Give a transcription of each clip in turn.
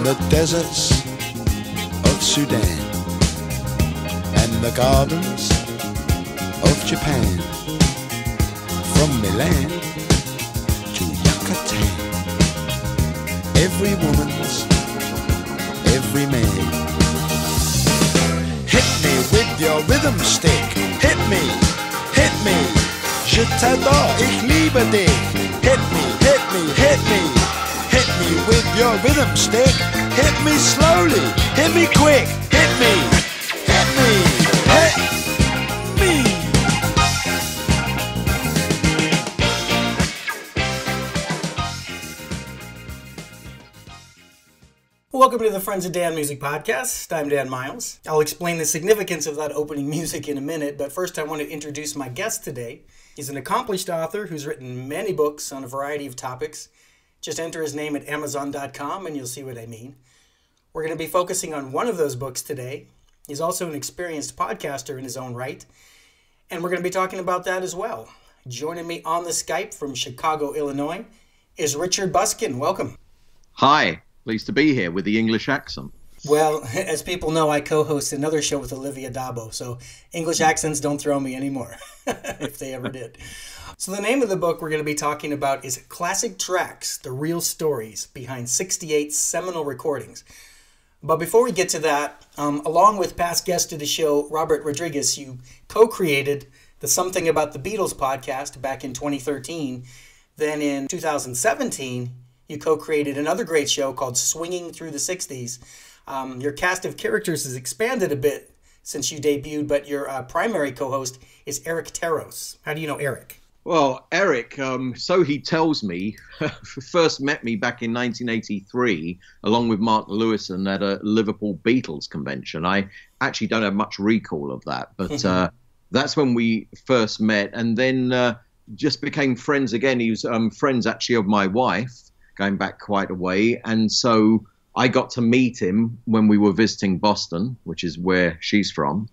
the deserts of Sudan and the gardens of Japan, from Milan to Yucatan. Every woman's, every man. Hit me with your rhythm stick. Hit me, hit me. Je t'adore, ich liebe dich. Hit me, hit me, hit me. Hit me with your rhythm stick. Hit me slowly, hit me quick. Hit me, hit me, hit me. Welcome to the Friends of Dan Music Podcast. I'm Dan Miles. I'll explain the significance of that opening music in a minute, but first I want to introduce my guest today. He's an accomplished author who's written many books on a variety of topics. Just enter his name at Amazon.com and you'll see what I mean. We're going to be focusing on one of those books today. He's also an experienced podcaster in his own right, and we're going to be talking about that as well. Joining me on the Skype from Chicago, Illinois, is Richard Buskin. Welcome. Hi. Pleased to be here with the English accent. Well, as people know, I co-host another show with Olivia Dabo, so English accents don't throw me anymore, if they ever did. So the name of the book we're going to be talking about is Classic Tracks, The Real Stories Behind 68 Seminal Recordings. But before we get to that, along with past guest of the show, Robert Rodriguez, you co-created the Something About the Beatles podcast back in 2013. Then in 2017, you co-created another great show called Swinging Through the 60s. Your cast of characters has expanded a bit since you debuted, but your primary co-host is Eric Terros. How do you know Eric? Well, Eric, so he tells me, first met me back in 1983, along with Mark Lewison at a Liverpool Beatles convention. I actually don't have much recall of that, but that's when we first met, and then just became friends again. He was friends actually of my wife, going back quite a way. And so I got to meet him when we were visiting Boston, which is where she's from.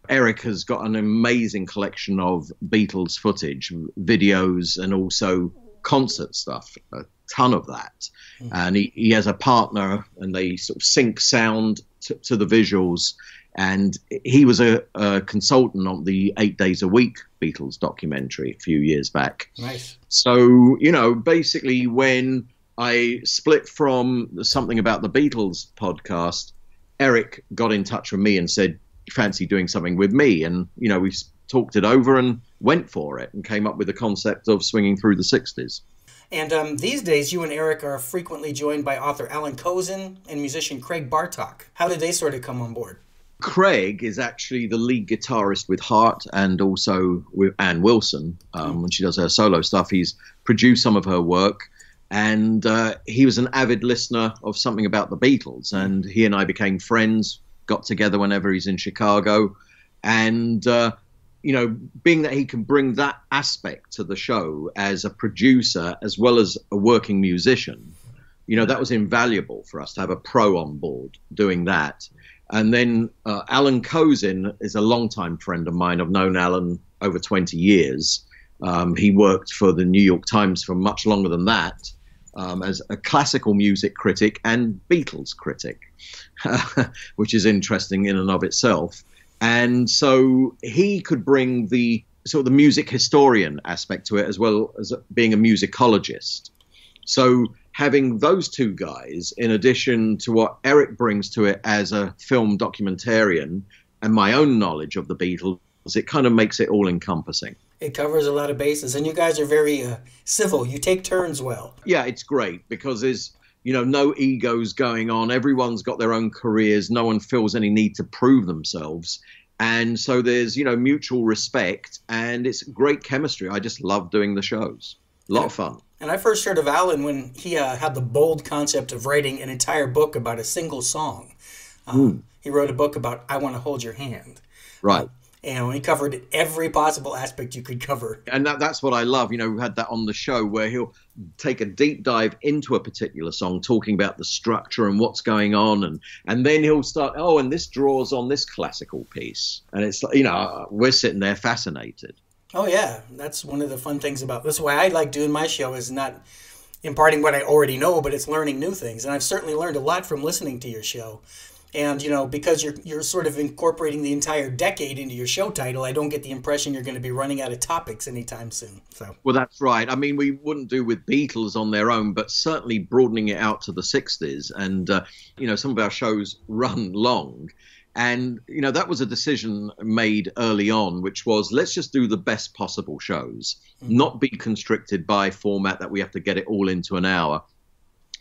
Eric has got an amazing collection of Beatles footage, videos, and also concert stuff, a ton of that. And he has a partner, and they sort of sync sound to the visuals. And he was a consultant on the 8 Days a Week Beatles documentary a few years back. Nice. So, you know, basically when I split from Something About the Beatles podcast, Eric got in touch with me and said, fancy doing something with me? And, you know, we talked it over and went for it and came up with the concept of Swinging Through the 60s. And these days, you and Eric are frequently joined by author Alan Kozin and musician Craig Bartok. How did they sort of come on board? Craig is actually the lead guitarist with Heart and also with Ann Wilson. When she does her solo stuff, he's produced some of her work. And he was an avid listener of Something About the Beatles, and he and I became friends, got together whenever he's in Chicago. And, you know, being that he can bring that aspect to the show as a producer as well as a working musician, you know, that was invaluable for us to have a pro on board doing that. And then Alan Kozin is a longtime friend of mine. I've known Alan over 20 years. He worked for the New York Times for much longer than that, as a classical music critic and Beatles critic, which is interesting in and of itself. And so he could bring the sort of the music historian aspect to it, as well as being a musicologist. So having those two guys, in addition to what Eric brings to it as a film documentarian and my own knowledge of the Beatles, it kind of makes it all encompassing. It covers a lot of bases, and you guys are very civil. You take turns well. Yeah, it's great because there's, you know, no egos going on. Everyone's got their own careers. No one feels any need to prove themselves. And so there's, you know, mutual respect, and it's great chemistry. I just love doing the shows. A lot of fun. And I first heard of Alan when he had the bold concept of writing an entire book about a single song. He wrote a book about I Want to Hold Your Hand. Right. You know, he covered every possible aspect you could cover. And that's what I love. You know, we had that on the show where he'll take a deep dive into a particular song, talking about the structure and what's going on. And then he'll start, oh, and this draws on this classical piece. And it's, you know, we're sitting there fascinated. Oh, yeah. That's one of the fun things about this. Why I like doing my show is imparting what I already know, but it's learning new things. And I've certainly learned a lot from listening to your show. And, you know, because you're sort of incorporating the entire decade into your show title, I don't get the impression you're going to be running out of topics anytime soon. So, well, that's right. I mean, we wouldn't do with Beatles on their own, but certainly broadening it out to the 60s. And, you know, some of our shows run long. And, you know, that was a decision made early on, which was let's just do the best possible shows, not be constricted by format that we have to get it all into an hour.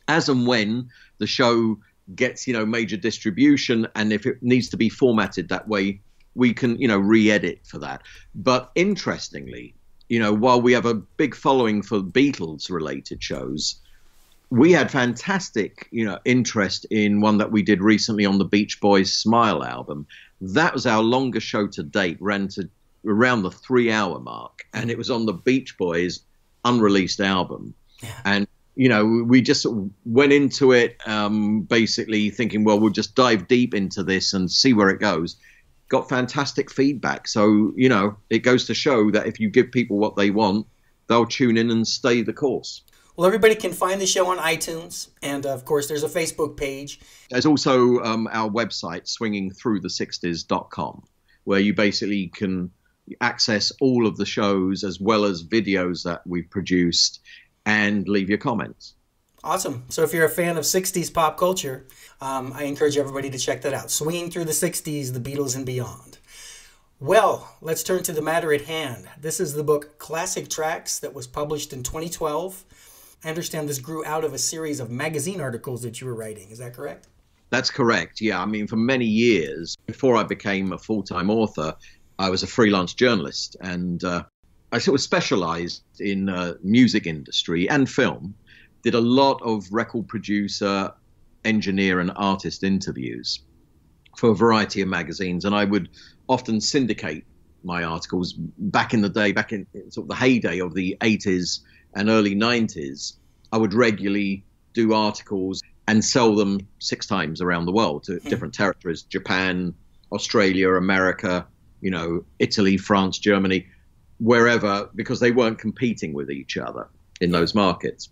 As and when the show gets, you know, major distribution, and if it needs to be formatted that way, we can, you know, re-edit for that. But interestingly, you know, while we have a big following for Beatles related shows, we had fantastic, you know, interest in one that we did recently on the Beach Boys' Smile album. That was our longest show to date, ran to around the 3-hour mark, and it was on the Beach Boys' unreleased album. Yeah. And you know, we just went into it basically thinking, well, we'll just dive deep into this and see where it goes. Got fantastic feedback. So, you know, it goes to show that if you give people what they want, they'll tune in and stay the course. Well, everybody can find the show on iTunes. And, of course, there's a Facebook page. There's also our website, swingingthroughth60s.com, where you basically can access all of the shows as well as videos that we've produced and leave your comments. Awesome. So if you're a fan of 60s pop culture, I encourage everybody to check that out. Swinging Through the 60s, the Beatles and Beyond. Well, let's turn to the matter at hand. This is the book Classic Tracks that was published in 2012. I understand this grew out of a series of magazine articles that you were writing. Is that correct? That's correct. Yeah. I mean, for many years, before I became a full-time author, I was a freelance journalist, and I sort of specialized in music industry and film, did a lot of record producer, engineer and artist interviews for a variety of magazines. And I would often syndicate my articles back in the day, back in sort of the heyday of the 80s and early 90s. I would regularly do articles and sell them 6 times around the world to different territories: Japan, Australia, America, you know, Italy, France, Germany, wherever, because they weren't competing with each other in those markets.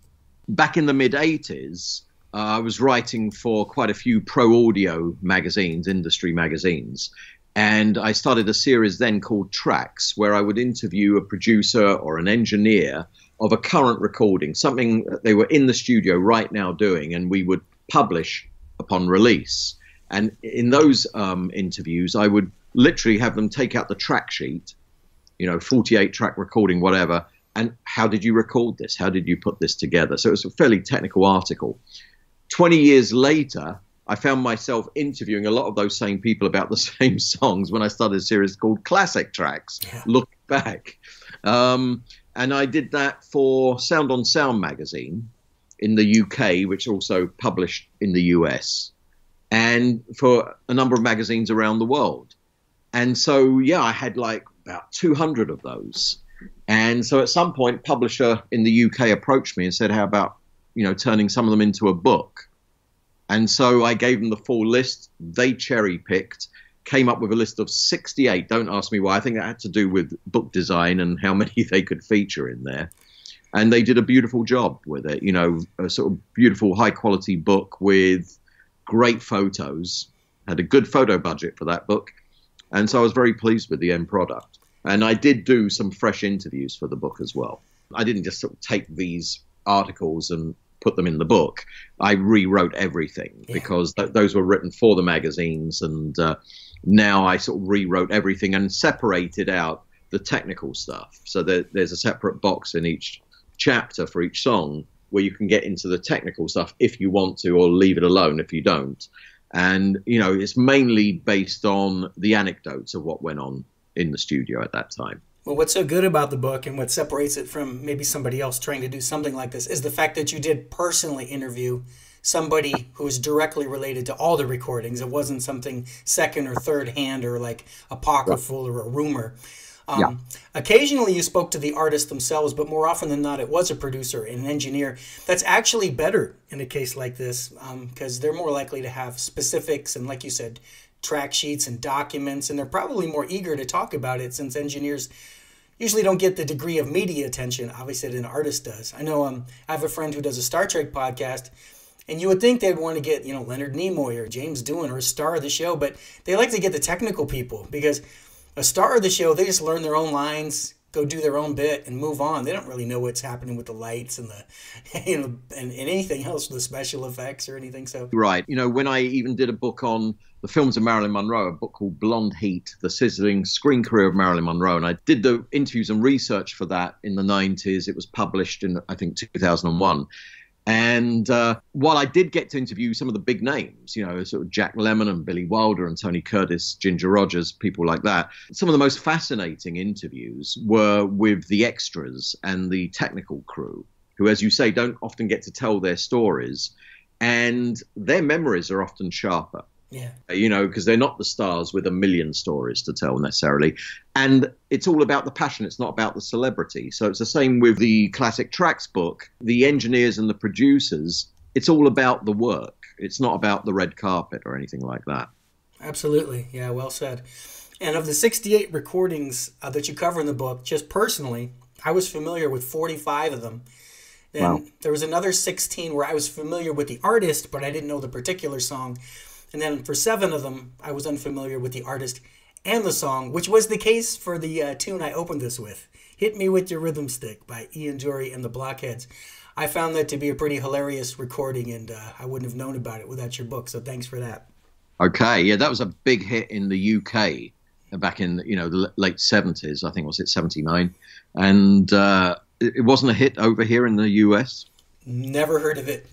Back in the mid-80s, I was writing for quite a few pro-audio magazines, industry magazines, and I started a series then called Tracks, where I would interview a producer or an engineer of a current recording, something that they were in the studio right now doing, and we would publish upon release. And in those interviews, I would literally have them take out the track sheet, you know, 48-track recording, whatever, and how did you record this? How did you put this together? So it was a fairly technical article. 20 years later, I found myself interviewing a lot of those same people about the same songs when I started a series called Classic Tracks, Look Back. And I did that for Sound on Sound magazine in the UK, which also published in the US, and for a number of magazines around the world. And so, yeah, I had like about 200 of those. And so at some point, publisher in the UK approached me and said, how about, you know, turning some of them into a book? And so I gave them the full list. They cherry picked, came up with a list of 68. Don't ask me why. I think that had to do with book design and how many they could feature in there. And they did a beautiful job with it, you know, a sort of beautiful high quality book with great photos, had a good photo budget for that book. And so I was very pleased with the end product. And I did do some fresh interviews for the book as well. I didn't just sort of take these articles and put them in the book. I rewrote everything because those were written for the magazines. And now I sort of rewrote everything and separated out the technical stuff. So there's a separate box in each chapter for each song where you can get into the technical stuff if you want to, or leave it alone if you don't. And, you know, it's mainly based on the anecdotes of what went on in the studio at that time. Well, what's so good about the book and what separates it from maybe somebody else trying to do something like this is the fact that you did personally interview somebody who was directly related to all the recordings. It wasn't something second or third hand or like apocryphal or a rumor. Occasionally you spoke to the artists themselves, but more often than not, it was a producer and an engineer. That's actually better in a case like this because they're more likely to have specifics and, like you said, track sheets and documents, and they're probably more eager to talk about it since engineers usually don't get the degree of media attention, obviously, that an artist does. I know I have a friend who does a Star Trek podcast, and you would think they'd want to get, Leonard Nimoy or James Doohan or a star of the show, but they like to get the technical people because a star of the show, they just learn their own lines, go do their own bit, and move on. They don't really know what's happening with the lights and the, and anything else, the special effects or anything. So right, when I even did a book on the films of Marilyn Monroe, a book called Blonde Heat, the sizzling screen career of Marilyn Monroe, and I did the interviews and research for that in the 90s. It was published in, I think, 2001. And while I did get to interview some of the big names, sort of Jack Lemmon and Billy Wilder and Tony Curtis, Ginger Rogers, people like that, some of the most fascinating interviews were with the extras and the technical crew, who, as you say, don't often get to tell their stories, and their memories are often sharper. Yeah. Because they're not the stars with a million stories to tell necessarily. And it's all about the passion. It's not about the celebrity. So it's the same with the Classic Tracks book. The engineers and the producers, it's all about the work. It's not about the red carpet or anything like that. Absolutely. Yeah, well said. And of the 68 recordings that you cover in the book, just personally, I was familiar with 45 of them. Then Wow. There was another 16 where I was familiar with the artist, but I didn't know the particular song. And then for 7 of them, I was unfamiliar with the artist and the song, which was the case for the tune I opened this with, Hit Me With Your Rhythm Stick by Ian Dury and the Blockheads. I found that to be a pretty hilarious recording, and I wouldn't have known about it without your book, so thanks for that. Okay, yeah, that was a big hit in the UK back in, the late 70s, I think, was it 79? And it wasn't a hit over here in the US? Never heard of it.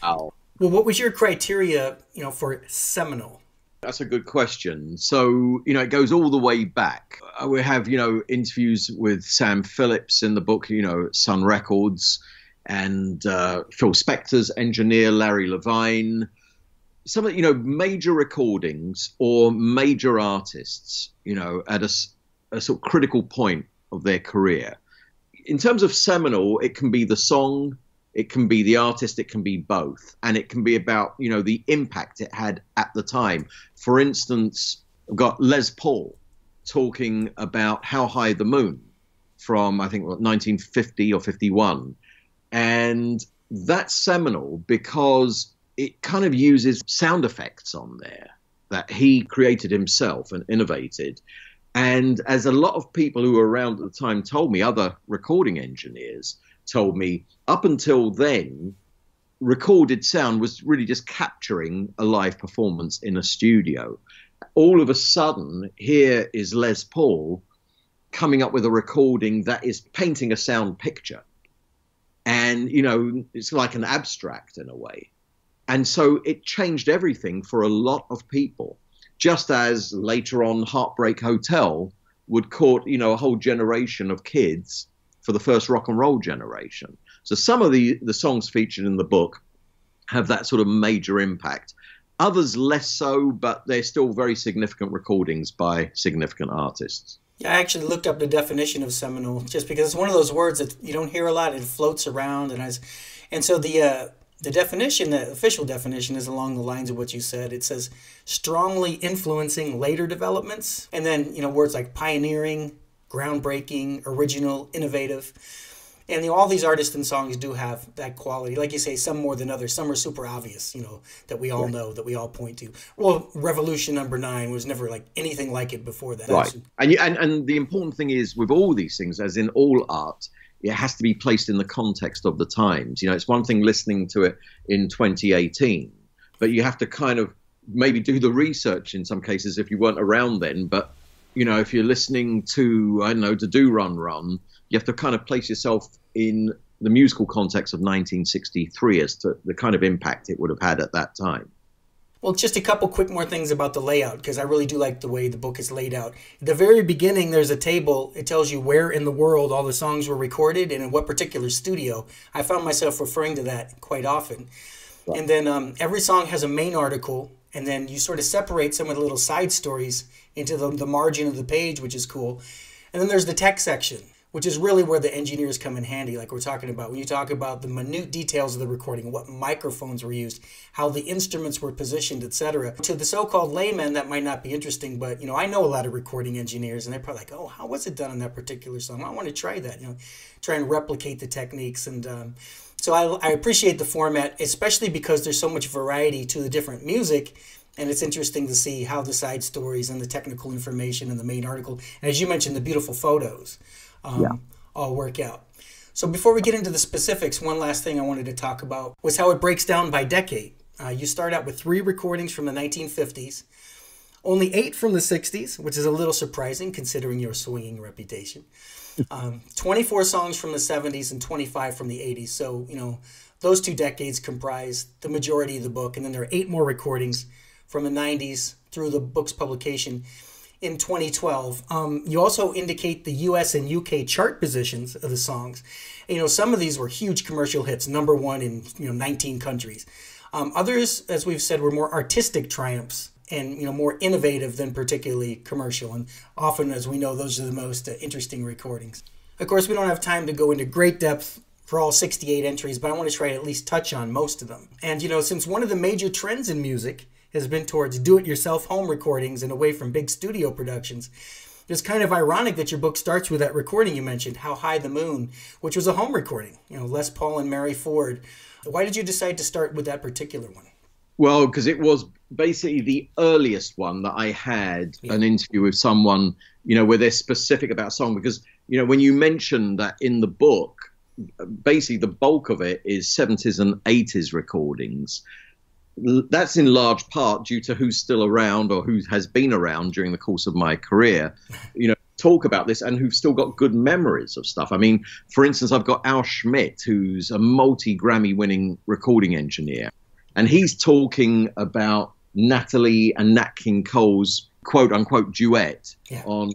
Oh. Well, what was your criteria, for seminal? That's a good question. So, it goes all the way back. We have, interviews with Sam Phillips in the book, Sun Records, and Phil Spector's engineer, Larry Levine. Some of, major recordings or major artists, at a sort of critical point of their career. In terms of seminal, it can be the song, it can be the artist, it can be both. And it can be about, the impact it had at the time. For instance, I've got Les Paul talking about How High the Moon from, I think, 1950 or 51. And that's seminal because it kind of uses sound effects on there that he created himself and innovated. And as a lot of people who were around at the time told me, other recording engineers told me, up until then, recorded sound was really just capturing a live performance in a studio. All of a sudden, here is Les Paul coming up with a recording that is painting a sound picture. And, it's like an abstract in a way. And so it changed everything for a lot of people, just as later on Heartbreak Hotel would court, a whole generation of kids for the first rock and roll generation. So some of the songs featured in the book have that sort of major impact. Others less so, but they're still very significant recordings by significant artists. Yeah, I actually looked up the definition of seminal just because it's one of those words that you don't hear a lot. It floats around, and so the definition, the official definition, is along the lines of what you said. It says strongly influencing later developments, and then words like pioneering, groundbreaking, original, innovative. And all these artists and songs do have that quality. Like you say, some more than others. Some are super obvious, that we all know, that we all point to. Well, Revolution Number 9 was never like anything like it before that. Right. And the important thing is with all these things, as in all art, it has to be placed in the context of the times. It's one thing listening to it in 2018, but you have to kind of maybe do the research in some cases if you weren't around then. But if you're listening to, I don't know, to Do Run Run, you have to kind of place yourself in the musical context of 1963 as to the kind of impact it would have had at that time. Well, just a couple quick more things about the layout, because I really do like the way the book is laid out. At the very beginning, there's a table. It tells you where in the world all the songs were recorded and in what particular studio. I found myself referring to that quite often. Right. And then every song has a main article, and then you sort of separate some of the little side stories into the margin of the page, which is cool. And then there's the text section, which is really where the engineers come in handy, like we're talking about. When you talk about the minute details of the recording, what microphones were used, how the instruments were positioned, etc. To the so-called layman, that might not be interesting, but, you know, I know a lot of recording engineers, and they're probably like, oh, how was it done on that particular song? I want to try that, you know, try and replicate the techniques. And so I appreciate the format, especially because there's so much variety to the different music. And it's interesting to see how the side stories and the technical information in the main article, and as you mentioned, the beautiful photos, all work out. So before we get into the specifics, one last thing I wanted to talk about was how it breaks down by decade. You start out with 3 recordings from the 1950s, only 8 from the 60s, which is a little surprising considering your swinging reputation, 24 songs from the 70s, and 25 from the 80s. So, you know, those 2 decades comprise the majority of the book, and then there are 8 more recordings from the 90s through the book's publication in 2012. You also indicate the US and UK chart positions of the songs. You know, some of these were huge commercial hits, #1 in 19 countries. Others, as we've said, were more artistic triumphs and more innovative than particularly commercial. And often, as we know, those are the most interesting recordings. Of course, we don't have time to go into great depth for all 68 entries, but I want to try to at least touch on most of them. And since one of the major trends in music has been towards do-it-yourself home recordings and away from big studio productions, it's kind of ironic that your book starts with that recording you mentioned, How High the Moon, which was a home recording, Les Paul and Mary Ford. Why did you decide to start with that particular one? Well, because it was basically the earliest one that I had an interview with someone, where they're specific about a song. Because, when you mention that in the book, basically the bulk of it is 70s and 80s recordings. That's in large part due to who's still around or who has been around during the course of my career, talk about this and who've still got good memories of stuff. I mean, for instance, I've got Al Schmidt, who's a multi-Grammy winning recording engineer, and he's talking about Natalie and Nat King Cole's quote unquote duet on,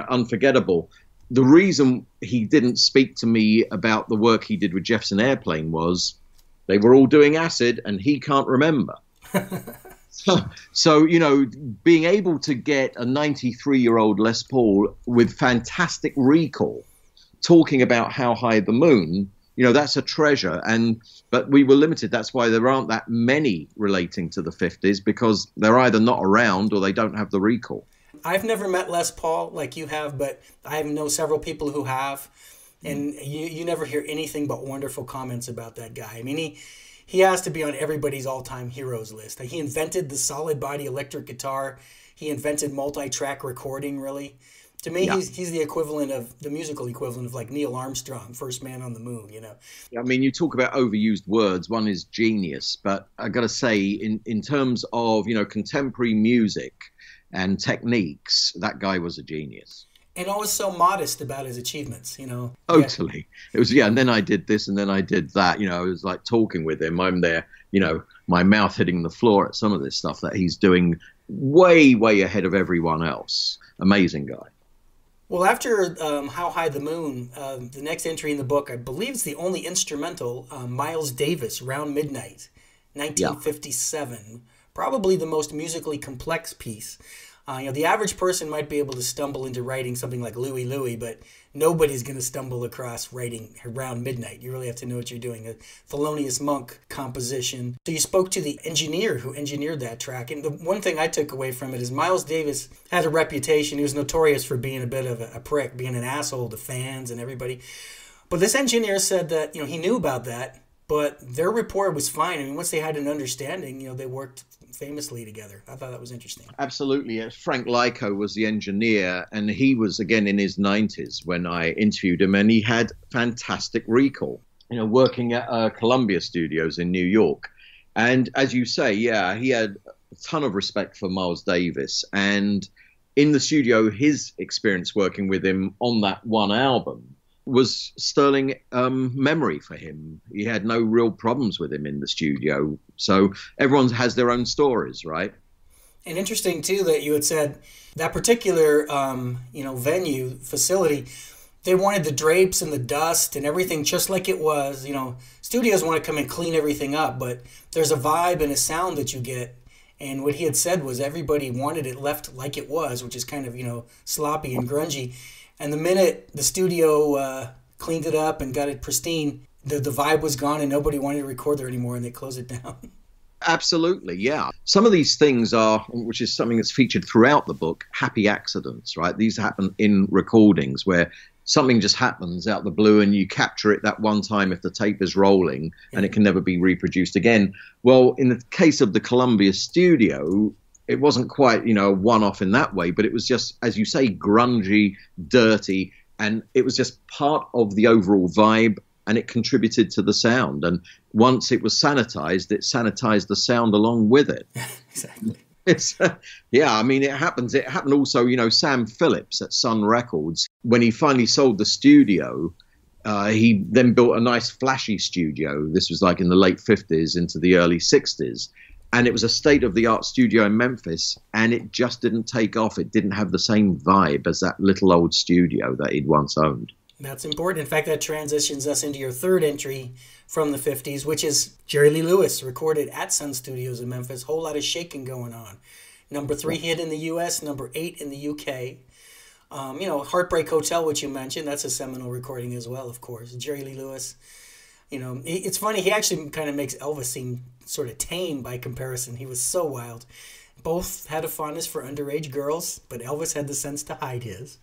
Unforgettable. The reason he didn't speak to me about the work he did with Jefferson Airplane was they were all doing acid and he can't remember. So, being able to get a 93-year-old Les Paul with fantastic recall talking about How High the Moon, that's a treasure. But we were limited. That's why there aren't that many relating to the 50s, because they're either not around or they don't have the recall. I've never met Les Paul like you have, but I know several people who have. And you never hear anything but wonderful comments about that guy. I mean, he has to be on everybody's all-time heroes list. He invented the solid body electric guitar. He invented multi-track recording, really. To me, he's the equivalent of, the musical equivalent of like Neil Armstrong, first man on the moon, I mean, you talk about overused words. One is genius. But I got to say, in terms of, contemporary music and techniques, that guy was a genius. And always so modest about his achievements, Totally. It was, and then I did this and then I did that. I was like talking with him. I'm there, my mouth hitting the floor at some of this stuff that he's doing way, way ahead of everyone else. Amazing guy. Well, after How High the Moon, the next entry in the book, I believe it's the only instrumental, Miles Davis, Round Midnight, 1957. Probably the most musically complex piece. The average person might be able to stumble into writing something like Louie Louie, but nobody's going to stumble across writing Around Midnight. You really have to know what you're doing. A Thelonious Monk composition. So you spoke to the engineer who engineered that track. And the one thing I took away from it is Miles Davis had a reputation. He was notorious for being a bit of a prick, being an asshole to fans and everybody. But this engineer said that, he knew about that, but their rapport was fine. I mean, once they had an understanding, they worked famously together. I thought that was interesting. Absolutely. Frank Lyko was the engineer, and he was again in his 90s when I interviewed him, and he had fantastic recall, working at Columbia Studios in New York. And as you say, he had a ton of respect for Miles Davis, and in the studio, his experience working with him on that one album was sterling memory for him. He had no real problems with him in the studio. So everyone has their own stories, right? And interesting, too, that you had said that particular, venue, facility, they wanted the drapes and the dust and everything just like it was. Studios want to come and clean everything up, but there's a vibe and a sound that you get. And what he had said was everybody wanted it left like it was, which is kind of, sloppy and grungy. And the minute the studio cleaned it up and got it pristine, the vibe was gone and nobody wanted to record there anymore, and they closed it down. Absolutely, yeah. Some of these things are, which is something that's featured throughout the book, happy accidents, right? These happen in recordings where something just happens out the blue and you capture it that one time if the tape is rolling, and it can never be reproduced again. Well, in the case of the Columbia studio, it wasn't quite, a one-off in that way, but it was just, as you say, grungy, dirty, and it was just part of the overall vibe, and it contributed to the sound. And once it was sanitized, it sanitized the sound along with it. Exactly. It's yeah, I mean, it happens. It happened also, Sam Phillips at Sun Records, when he finally sold the studio, he then built a nice flashy studio. This was like in the late 50s into the early 60s. And it was a state-of-the-art studio in Memphis, and it just didn't take off. It didn't have the same vibe as that little old studio that he'd once owned. That's important. In fact, that transitions us into your third entry from the 50s, which is Jerry Lee Lewis, recorded at Sun Studios in Memphis. Whole lot of shaking going on. Number 3 hit in the U.S., number 8 in the U.K. Heartbreak Hotel, which you mentioned, that's a seminal recording as well, of course. Jerry Lee Lewis. It's funny, he actually kind of makes Elvis seem sort of tame by comparison. He was so wild. Both had a fondness for underage girls, but Elvis had the sense to hide his.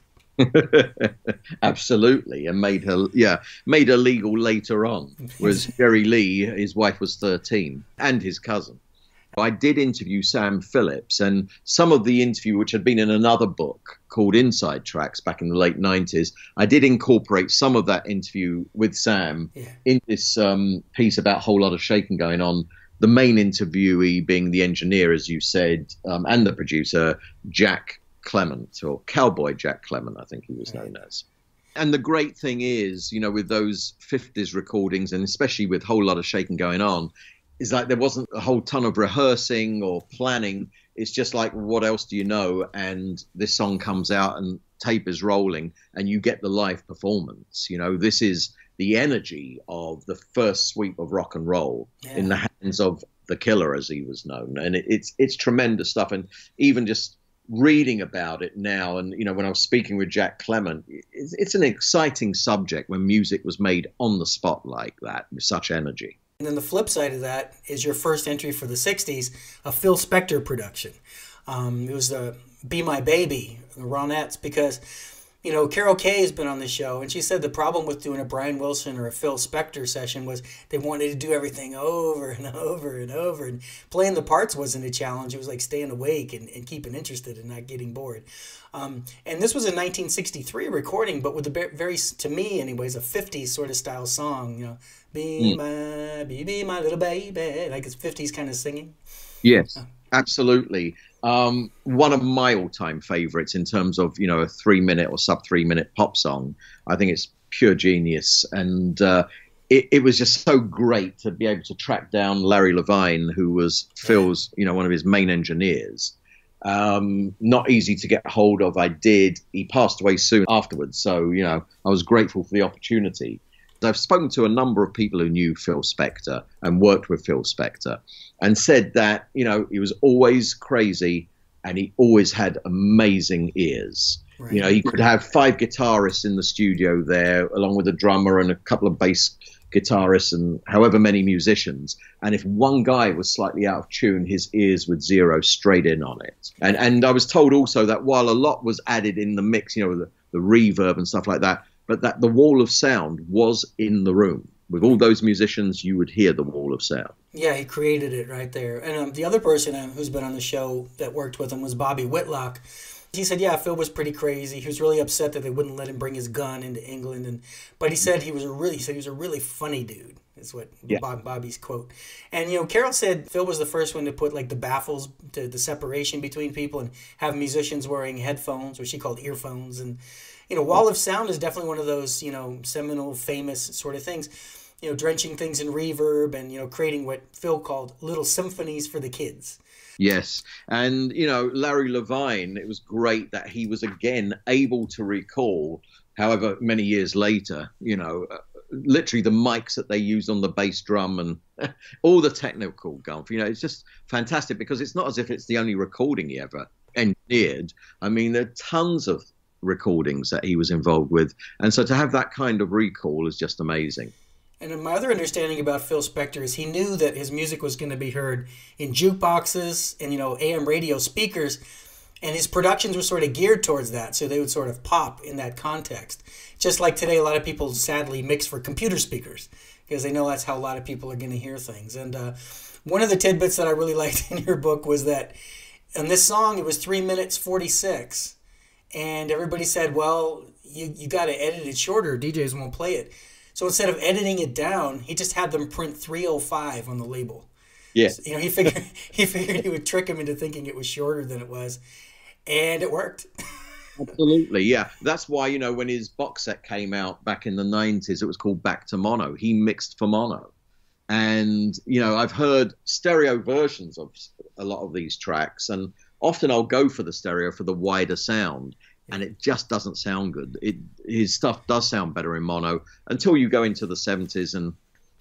Absolutely, and made her legal later on. Whereas Jerry Lee, his wife was 13, and his cousin. I did interview Sam Phillips, and some of the interview, which had been in another book called Inside Tracks back in the late 90s, I did incorporate some of that interview with Sam in this piece about a whole lot of shaking going on. The main interviewee being the engineer, as you said, and the producer, Jack Clement, or Cowboy Jack Clement, I think he was known as. And the great thing is, with those 50s recordings, and especially with a whole lot of shaking going on, is like there wasn't a whole ton of rehearsing or planning. It's just like, what else do you know? And this song comes out and tape is rolling and you get the live performance. This is the energy of the first sweep of rock and roll in the hands of the Killer, as he was known. And it's tremendous stuff. And even just reading about it now, and when I was speaking with Jack Clement, it's an exciting subject when music was made on the spot like that with such energy. And then the flip side of that is your first entry for the 60s, a Phil Spector production. It was the Be My Baby, the Ronettes, because, Carol Kay has been on the show, and she said the problem with doing a Brian Wilson or a Phil Spector session was they wanted to do everything over and over and over, and playing the parts wasn't a challenge. It was like staying awake and keeping interested and not getting bored. And this was a 1963 recording, but with a very, to me anyways, a 50s sort of style song, be my little baby, like it's 50s kind of singing. Yes, absolutely. One of my all-time favorites in terms of, a 3-minute or sub 3-minute pop song. I think it's pure genius. And it was just so great to be able to track down Larry Levine, who was Phil's, one of his main engineers. Not easy to get hold of. I did. He passed away soon afterwards. So, I was grateful for the opportunity. I've spoken to a number of people who knew Phil Spector and worked with Phil Spector and said that, he was always crazy and he always had amazing ears. Right. He could have 5 guitarists in the studio there, along with a drummer and a couple of bass guitarists and however many musicians. And if one guy was slightly out of tune, his ears would zero straight in on it. And I was told also that while a lot was added in the mix, the reverb and stuff like that, but that the wall of sound was in the room. With all those musicians, you would hear the wall of sound. Yeah, he created it right there. And the other person who's been on the show that worked with him was Bobby Whitlock. He said, Phil was pretty crazy. He was really upset that they wouldn't let him bring his gun into England. But he said he was a really funny dude. Is what Bobby's quote. And, Carol said Phil was the first one to put like the baffles, to the separation between people, and have musicians wearing headphones, which she called earphones. And, wall of sound is definitely one of those, seminal, famous sort of things. Drenching things in reverb and, creating what Phil called little symphonies for the kids. Yes. And, Larry Levine, it was great that he was again able to recall, however many years later, literally the mics that they used on the bass drum and all the technical gumph. It's just fantastic because it's not as if it's the only recording he ever engineered. I mean, there are tons of recordings that he was involved with. And so to have that kind of recall is just amazing. And my other understanding about Phil Spector is he knew that his music was going to be heard in jukeboxes and, AM radio speakers, and his productions were sort of geared towards that, so they would sort of pop in that context. Just like today, a lot of people sadly mix for computer speakers because they know that's how a lot of people are going to hear things. And one of the tidbits that I really liked in your book was that in this song, it was 3 minutes 46, and everybody said, well, you got to edit it shorter, DJs won't play it. So instead of editing it down, he just had them print 3:05 on the label. Yeah. So, he figured he would trick him into thinking it was shorter than it was, and it worked. Absolutely, yeah. That's why, when his box set came out back in the 90s, it was called Back to Mono. He mixed for mono. And, I've heard stereo versions of a lot of these tracks, and often I'll go for the stereo for the wider sound. And it just doesn't sound good. His stuff does sound better in mono until you go into the 70s and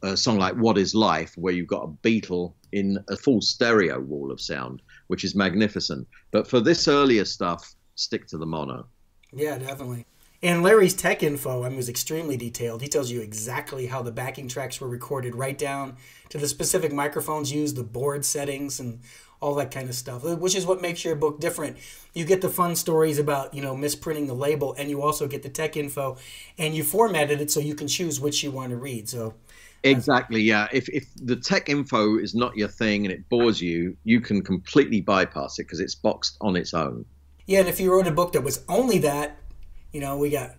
a song like What Is Life, where you've got a Beatle in a full stereo wall of sound, which is magnificent. But for this earlier stuff, stick to the mono. Yeah, definitely. And Larry's tech info, was extremely detailed. He tells you exactly how the backing tracks were recorded, right down to the specific microphones used, the board settings, and all that kind of stuff, which is what makes your book different. You get the fun stories about, misprinting the label, and you also get the tech info, and you formatted it so you can choose which you want to read. So exactly, yeah. If the tech info is not your thing and it bores you, you can completely bypass it because it's boxed on its own. Yeah, and if you wrote a book that was only that, we got,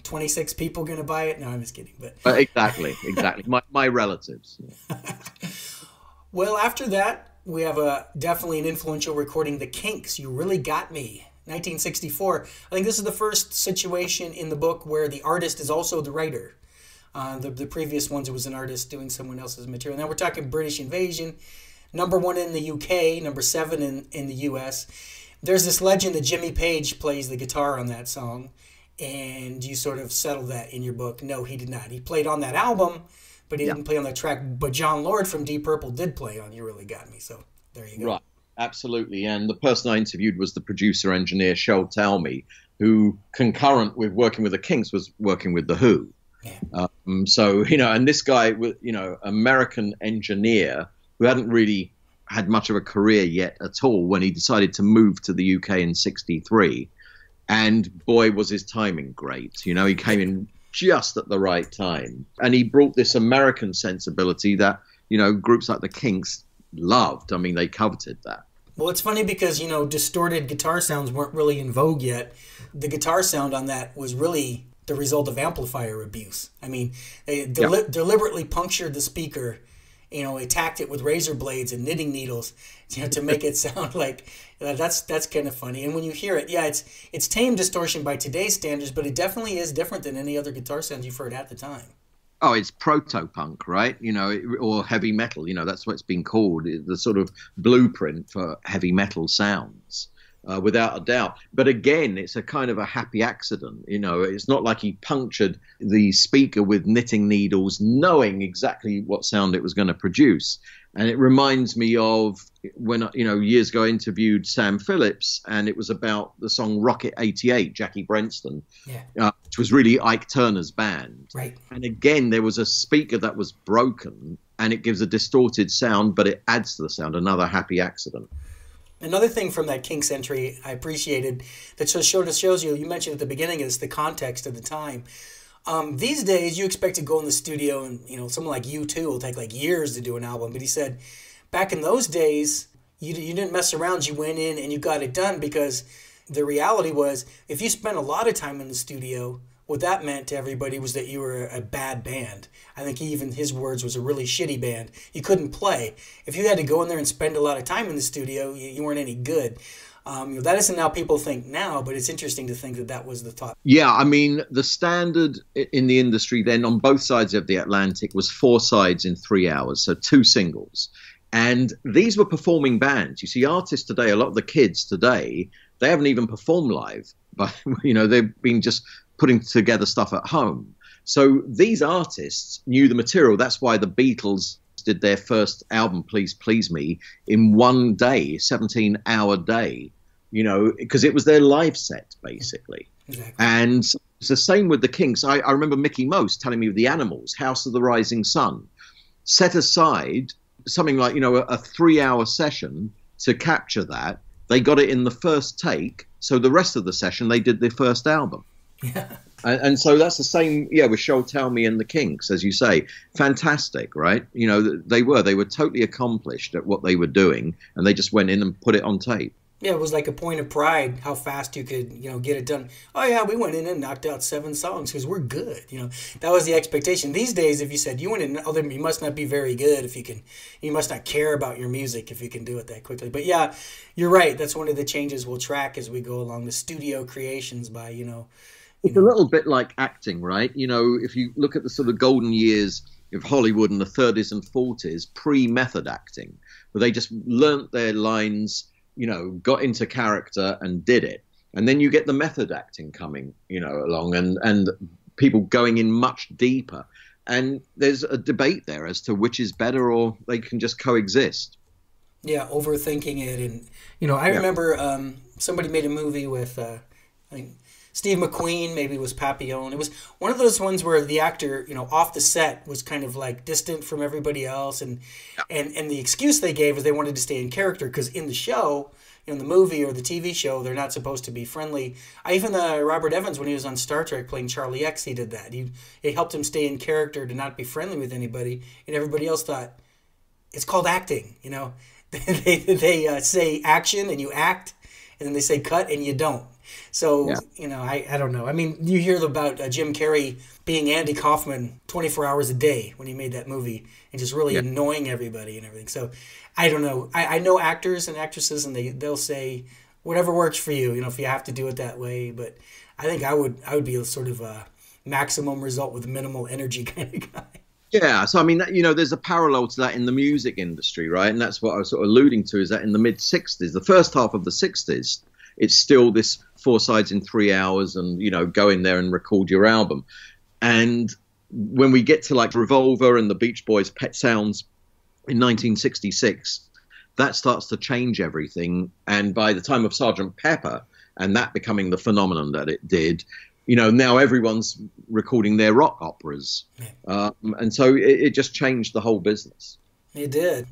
26 people going to buy it? No, I'm just kidding. But exactly. My relatives. Well, after that, we have definitely an influential recording, The Kinks, You Really Got Me, 1964. I think this is the first situation in the book where the artist is also the writer. The previous ones, it was an artist doing someone else's material. Now we're talking British Invasion, #1 in the UK, #7 in the US. There's this legend that Jimmy Page plays the guitar on that song, and you sort of settle that in your book. No, he did not. He played on that album, but he didn't play on that track. But John Lord from Deep Purple did play on You Really Got Me. So there you go. Right, absolutely. And the person I interviewed was the producer-engineer Shel Talmy, who, concurrent with working with the Kinks, was working with the Who. Yeah. And this guy, American engineer who hadn't really had much of a career yet at all when he decided to move to the UK in '63. And boy, was his timing great. He came in just at the right time. And he brought this American sensibility that, groups like the Kinks loved. They coveted that. Well, it's funny because, distorted guitar sounds weren't really in vogue yet. The guitar sound on that was really the result of amplifier abuse. They deliberately punctured the speaker, attacked it with razor blades and knitting needles, to make it sound like that's kind of funny. And when you hear it, it's tame distortion by today's standards, but it definitely is different than any other guitar sounds you've heard at the time. Oh, it's proto-punk, right? Or heavy metal. That's what it's been called, the sort of blueprint for heavy metal sounds, without a doubt. But again, it's a kind of a happy accident. It's not like he punctured the speaker with knitting needles, knowing exactly what sound it was going to produce. And it reminds me of when, years ago I interviewed Sam Phillips, and it was about the song Rocket 88, Jackie Brenston, which was really Ike Turner's band. Right. And again, there was a speaker that was broken, and it gives a distorted sound, but it adds to the sound. Another happy accident. Another thing from that Kinks entry I appreciated that shows you mentioned at the beginning, is the context of the time. These days, you expect to go in the studio and, someone like U2 will take like years to do an album. But he said, back in those days, you didn't mess around. You went in and you got it done, because the reality was, if you spent a lot of time in the studio, what that meant to everybody was that you were a bad band. I think his words was a really shitty band. You couldn't play. If you had to go in there and spend a lot of time in the studio, you weren't any good. That isn't how people think now, but it's interesting to think that was the thought. Yeah, the standard in the industry then on both sides of the Atlantic was 4 sides in 3 hours, so 2 singles. And these were performing bands. You see, artists today, a lot of the kids today, they haven't even performed live, but they've been just putting together stuff at home. So these artists knew the material. That's why the Beatles did their first album, Please Please Me, in one day, 17-hour day, because it was their live set, basically. Exactly. And it's the same with the Kinks. I remember Mickey Most telling me with the Animals, House of the Rising Sun, set aside something like, a 3-hour session to capture that. They got it in the first take. So the rest of the session, they did their first album. Yeah. And so that's the same, with Show Tell Me and the Kinks, as you say. Fantastic, right? They were totally accomplished at what they were doing, and they just went in and put it on tape. Yeah, it was like a point of pride how fast you could, get it done. Oh yeah, we went in and knocked out 7 songs because we're good. That was the expectation. These days, if you said you went in, then you must not be very good if you can. You must not care about your music if you can do it that quickly. But yeah, you're right. That's one of the changes we'll track as we go along. The studio creations by It's a little bit like acting, right? If you look at the sort of golden years of Hollywood in the 30s and 40s, pre-method acting, where they just learnt their lines, got into character and did it. And then you get the method acting coming, along and people going in much deeper. And there's a debate there as to which is better, or they can just coexist. Yeah, overthinking it. And, I remember somebody made a movie with, I think, Steve McQueen, maybe it was Papillon. It was one of those ones where the actor, off the set was kind of like distant from everybody else. And the excuse they gave was they wanted to stay in character because in the show, in the movie or the TV show, they're not supposed to be friendly. Even Robert Evans, when he was on Star Trek playing Charlie X, he did that. It helped him stay in character to not be friendly with anybody. And everybody else thought, it's called acting, They say action and you act, and then they say cut and you don't. So, I don't know. I mean, you hear about Jim Carrey being Andy Kaufman 24 hours a day when he made that movie and just really annoying everybody and everything. So, I don't know. I know actors and actresses, and they'll say whatever works for you, if you have to do it that way. But I think I would be a sort of a maximum result with minimal energy kind of guy. Yeah, so I mean, there's a parallel to that in the music industry, right? And that's what I was sort of alluding to, is that in the mid-'60s, the first half of the '60s, it's still this 4 sides in 3 hours and, go in there and record your album. And when we get to like Revolver and the Beach Boys' Pet Sounds in 1966, that starts to change everything. And by the time of Sgt. Pepper and that becoming the phenomenon that it did, now everyone's recording their rock operas. And so it just changed the whole business. It did.